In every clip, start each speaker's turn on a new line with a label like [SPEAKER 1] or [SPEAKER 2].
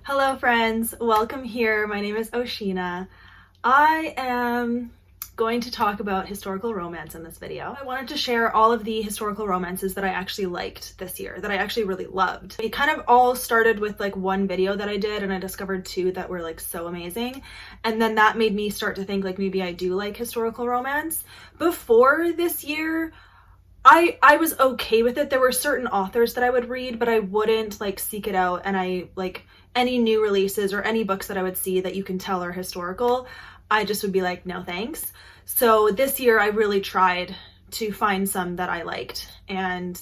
[SPEAKER 1] Hello friends, welcome here. My name is O-Sheena. I am going to talk about historical romance in this video. I wanted to share all of the historical romances that I actually liked this year, that I actually really loved. It kind of all started with like one video that I did and I discovered two that were like so amazing. And then that made me start to think like maybe I do like historical romance. Before this year, I was okay with it. There were certain authors that I would read, but I wouldn't like seek it out, and I like any new releases or any books that I would see that you can tell are historical, I just would be like, no thanks. So this year I really tried to find some that I liked, and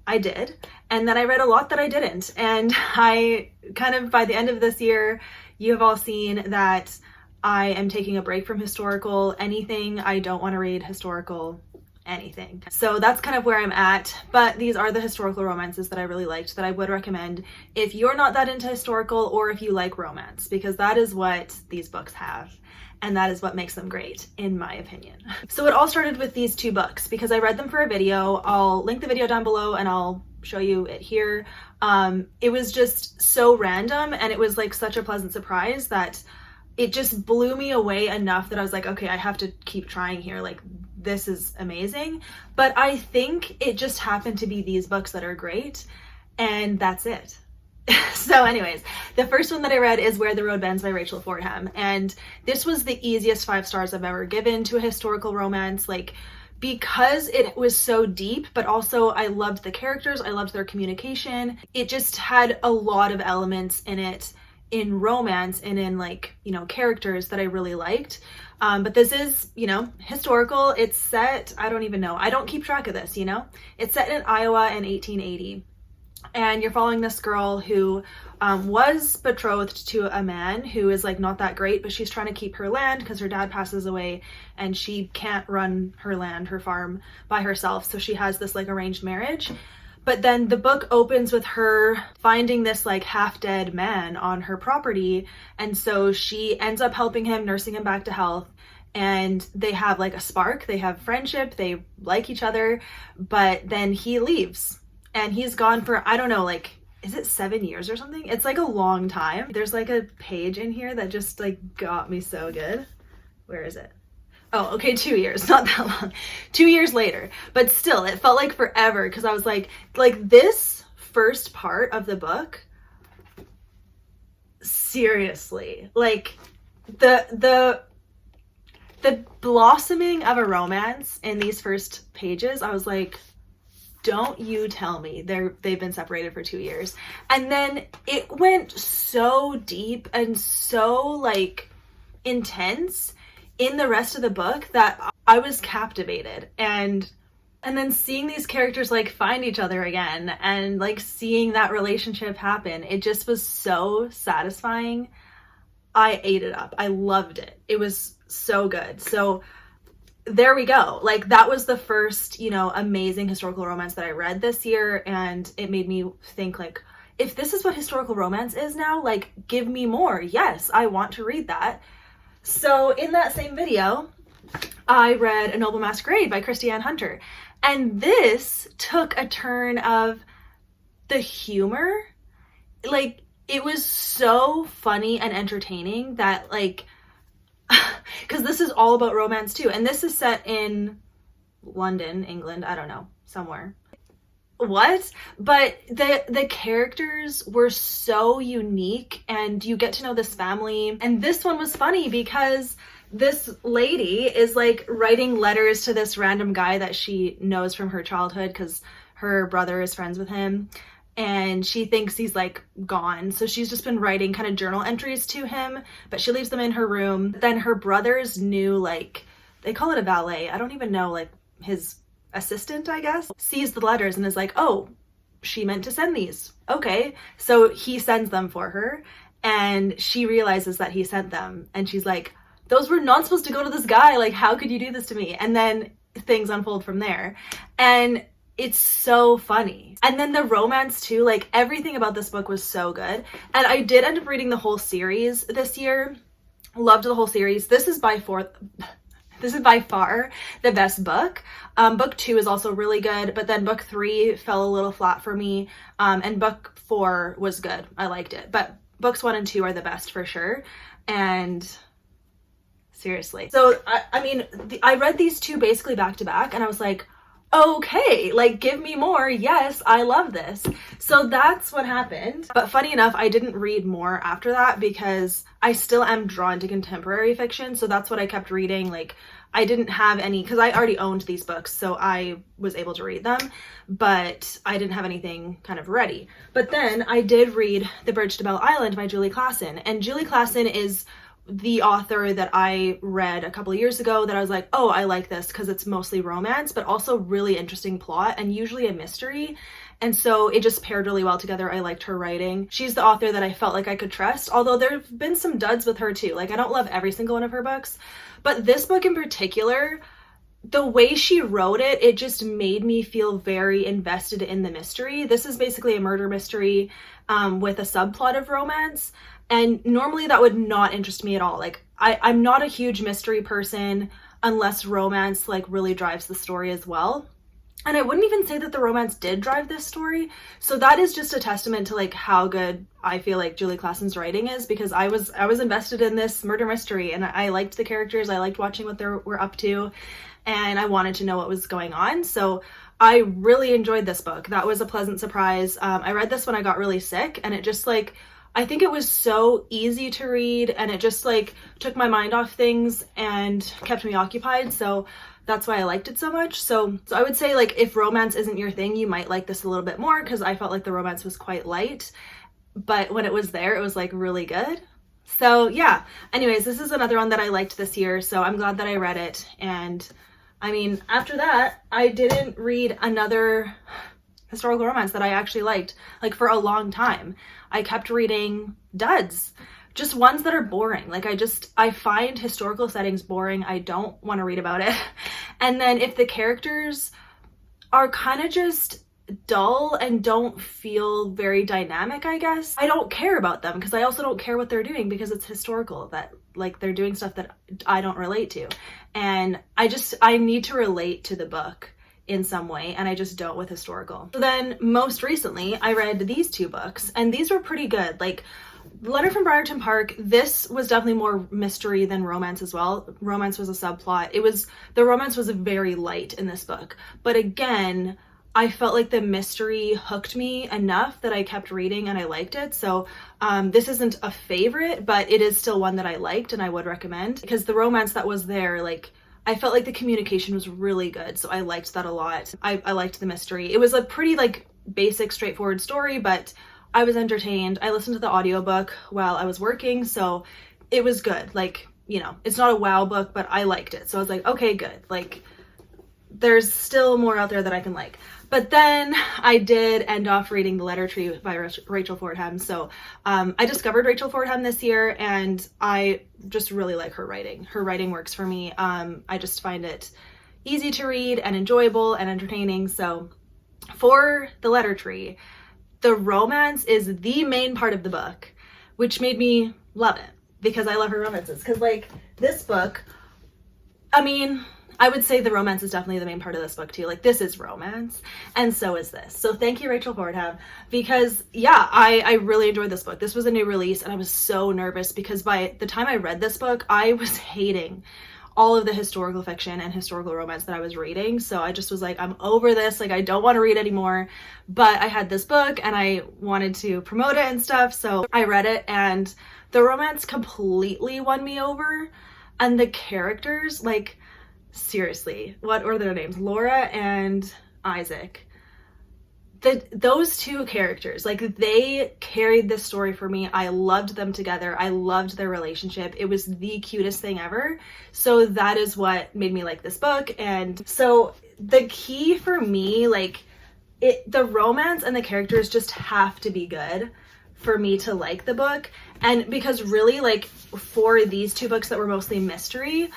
[SPEAKER 1] I did. And then I read a lot that I didn't. And I kind of, by the end of this year, you have all seen that I am taking a break from historical anything. I don't want to read historical anything. So that's kind of where I'm at, but these are the historical romances that I really liked that I would recommend if you're not that into historical or if you like romance, because that is what these books have and that is what makes them great in my opinion. So it all started with these two books because I read them for a video. I'll link the video down below and I'll show you it here. It was just so random and it was like such a pleasant surprise that it just blew me away enough that I was like, okay, I have to keep trying here. Like, this is amazing. But I think it just happened to be these books that are great, and that's it. So anyways, the first one that I read is Where the Road Bends by Rachel Fordham, and this was the easiest 5 stars I've ever given to a historical romance, like because it was so deep, but also I loved the characters, I loved their communication. It just had a lot of elements in it, in romance and in like, you know, characters that I really liked. But this is, you know, historical. It's set, I don't even know. I don't keep track of this, you know? It's set in Iowa in 1880. And you're following this girl who was betrothed to a man who is like not that great, but she's trying to keep her land because her dad passes away and she can't run her land, her farm by herself. So she has this like arranged marriage. But then the book opens with her finding this like half-dead man on her property. And so she ends up helping him, nursing him back to health. And they have like a spark, they have friendship, they like each other. But then he leaves and he's gone for, I don't know, like, is it 7 years or something? It's like a long time. There's like a page in here that just like got me so good. Where is it? Oh, okay, 2 years, not that long. 2 years later, but still, it felt like forever because I was like this first part of the book, seriously, like the blossoming of a romance in these first pages, I was like, don't you tell me they've been separated for 2 years. And then it went so deep and so like intense in the rest of the book that I was captivated, and then seeing these characters like find each other again and like seeing that relationship happen, it just was so satisfying. I ate it up. I loved it. It was so good. So there we go. Like that was the first, you know, amazing historical romance that I read this year, and it made me think like, if this is what historical romance is now, like give me more. Yes, I want to read that. So in that same video, I read A Noble Masquerade by Kristi and Hunter. And this took a turn of the humor. Like, it was so funny and entertaining that, like, because this is all about romance too. And this is set in London, England, I don't know, somewhere. What? But the characters were so unique, and you get to know this family. And this one was funny because this lady is like writing letters to this random guy that she knows from her childhood because her brother is friends with him, and she thinks he's like gone. So she's just been writing kind of journal entries to him, but she leaves them in her room. Then her brother's new, like, they call it a valet, I don't even know, like his assistant, I guess, sees the letters and is like, oh, she meant to send these. Okay. So he sends them for her and she realizes that he sent them, and she's like, those were not supposed to go to this guy. Like, how could you do this to me? And then things unfold from there. And it's so funny. And then the romance too, like everything about this book was so good. And I did end up reading the whole series this year. Loved the whole series. This is by far the best book. Book 2 is also really good, but then book 3 fell a little flat for me. And book 4 was good. I liked it. But books 1 and 2 are the best for sure. And seriously. So, I mean, I read these 2 basically back to back, and I was like, okay, like, give me more. Yes, I love this. So that's what happened. But funny enough, I didn't read more after that because I still am drawn to contemporary fiction. So that's what I kept reading. Like, I didn't have any, because I already owned these books, so I was able to read them, but I didn't have anything kind of ready. But then I did read The Bridge to Belle Island by Julie Klassen, and Julie Klassen is the author that I read a couple of years ago that I was like, oh, I like this because it's mostly romance, but also really interesting plot and usually a mystery. And so it just paired really well together. I liked her writing. She's the author that I felt like I could trust, although there have been some duds with her too. Like, I don't love every single one of her books, but this book in particular, the way she wrote it, it just made me feel very invested in the mystery. This is basically a murder mystery with a subplot of romance. And normally that would not interest me at all. Like, I'm not a huge mystery person unless romance like really drives the story as well. And I wouldn't even say that the romance did drive this story. So that is just a testament to like how good I feel like Julie Klassen's writing is, because I was invested in this murder mystery and I liked the characters. I liked watching what they were up to, and I wanted to know what was going on. So I really enjoyed this book. That was a pleasant surprise. I read this when I got really sick, and it just like, I think it was so easy to read, and it just like took my mind off things and kept me occupied. So that's why I liked it so much. So I would say, like, if romance isn't your thing, you might like this a little bit more, because I felt like the romance was quite light, but when it was there, it was like really good. So yeah, anyways, this is another one that I liked this year, so I'm glad that I read it. And I mean, after that, I didn't read another historical romance that I actually liked, like, for a long time. I kept reading duds, just ones that are boring. Like, I find historical settings boring. I don't want to read about it. And then if the characters are kind of just dull and don't feel very dynamic, I guess, I don't care about them, because I also don't care what they're doing, because it's historical, that like they're doing stuff that I don't relate to. And I need to relate to the book in some way, and I just don't with historical. So then most recently I read these 2 books, and these were pretty good. Like, Letter from Briarton Park, this was definitely more mystery than romance as well. Romance was a subplot. The romance was very light in this book, but again, I felt like the mystery hooked me enough that I kept reading and I liked it. So this isn't a favorite, but it is still one that I liked and I would recommend, because the romance that was there, like, I felt like the communication was really good. So I liked that a lot. I liked the mystery. It was a pretty like basic, straightforward story, but I was entertained. I listened to the audiobook while I was working, so it was good. Like, you know, it's not a wow book, but I liked it. So I was like, okay, good. Like, there's still more out there that I can like. But then I did end off reading The Letter Tree by Rachel Fordham. So I discovered Rachel Fordham this year, and I just really like her writing. Her writing works for me. I just find it easy to read and enjoyable and entertaining. So for The Letter Tree, the romance is the main part of the book, which made me love it, because I love her romances. Because like this book, I mean, I would say the romance is definitely the main part of this book too. Like, this is romance, and so is this. So thank you, Rachel Fordham, because yeah, I really enjoyed this book. This was a new release, and I was so nervous because by the time I read this book, I was hating all of the historical fiction and historical romance that I was reading. So I just was like, I'm over this. Like, I don't want to read anymore. But I had this book and I wanted to promote it and stuff. So I read it, and the romance completely won me over. And the characters, like, seriously, what were their names? Laura and Isaac. Those 2 characters, like, they carried this story for me. I loved them together. I loved their relationship. It was the cutest thing ever. So that is what made me like this book. And so the key for me, like, the romance and the characters just have to be good for me to like the book. And because really, like, for these 2 books that were mostly mystery,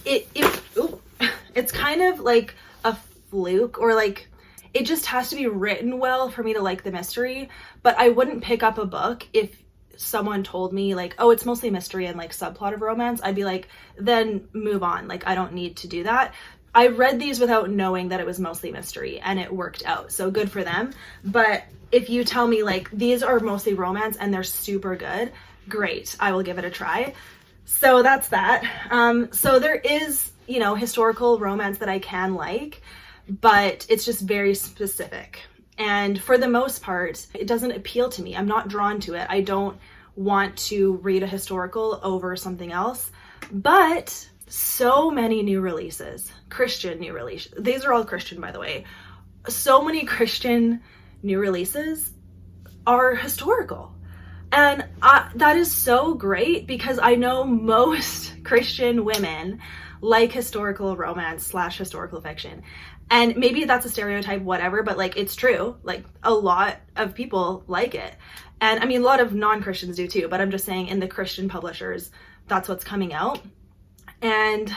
[SPEAKER 1] it's kind of like a fluke, or like, it just has to be written well for me to like the mystery. But I wouldn't pick up a book if someone told me like, oh, it's mostly mystery and like subplot of romance. I'd be like, then move on. Like, I don't need to do that. I read these without knowing that it was mostly mystery, and it worked out, so good for them. But if you tell me like these are mostly romance and they're super good, great, I will give it a try. So that's that. So there is, you know, historical romance that I can like, but it's just very specific. And for the most part, it doesn't appeal to me. I'm not drawn to it. I don't want to read a historical over something else. But so many new releases, Christian new releases. These are all Christian, by the way. So many Christian new releases are historical. And that is so great, because I know most Christian women like historical romance / historical fiction. And maybe that's a stereotype, whatever, but like it's true. Like a lot of people like it. And I mean, a lot of non-Christians do too, but I'm just saying in the Christian publishers, that's what's coming out. And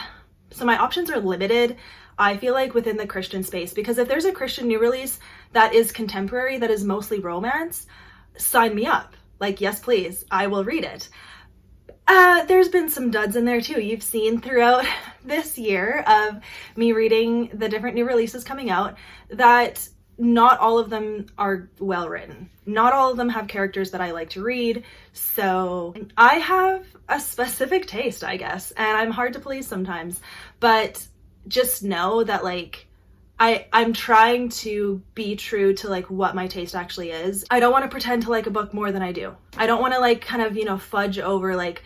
[SPEAKER 1] so my options are limited, I feel like, within the Christian space, because if there's a Christian new release that is contemporary, that is mostly romance, sign me up. Like, yes, please, I will read it. There's been some duds in there too. You've seen throughout this year of me reading the different new releases coming out that not all of them are well written. Not all of them have characters that I like to read. So I have a specific taste, I guess, and I'm hard to please sometimes, but just know that like I'm trying to be true to like what my taste actually is. I don't want to pretend to like a book more than I do. I don't want to like kind of, you know, fudge over like,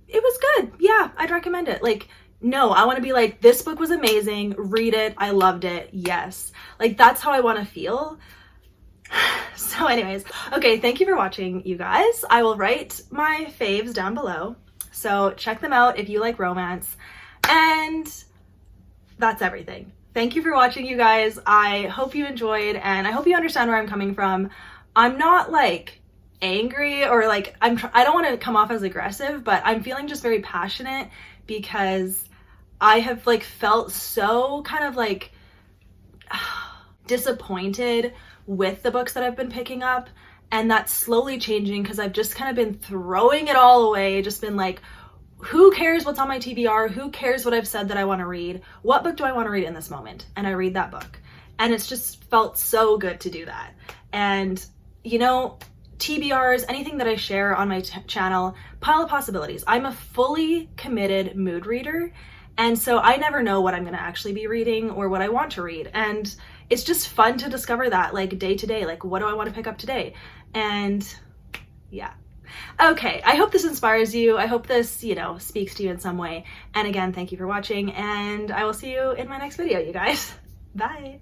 [SPEAKER 1] it was good, yeah, I'd recommend it. Like, no, I want to be like, this book was amazing, read it, I loved it, yes. Like, that's how I want to feel. So anyways, okay, thank you for watching, you guys. I will write my faves down below, so check them out if you like romance. And that's everything. Thank you for watching, you guys. I hope you enjoyed, and I hope you understand where I'm coming from. I'm not like angry or like I don't want to come off as aggressive, but I'm feeling just very passionate because I have like felt so kind of like disappointed with the books that I've been picking up, and that's slowly changing because I've just kind of been throwing it all away, just been like, who cares what's on my TBR? Who cares what I've said that I want to read? What book do I want to read in this moment? And I read that book. And it's just felt so good to do that. And, you know, TBRs, anything that I share on my channel, pile of possibilities. I'm a fully committed mood reader. And so I never know what I'm going to actually be reading or what I want to read. And it's just fun to discover that, like, day to day. Like, what do I want to pick up today? And yeah. Okay, I hope this inspires you. I hope this, you know, speaks to you in some way. And again, thank you for watching, and I will see you in my next video, you guys. Bye.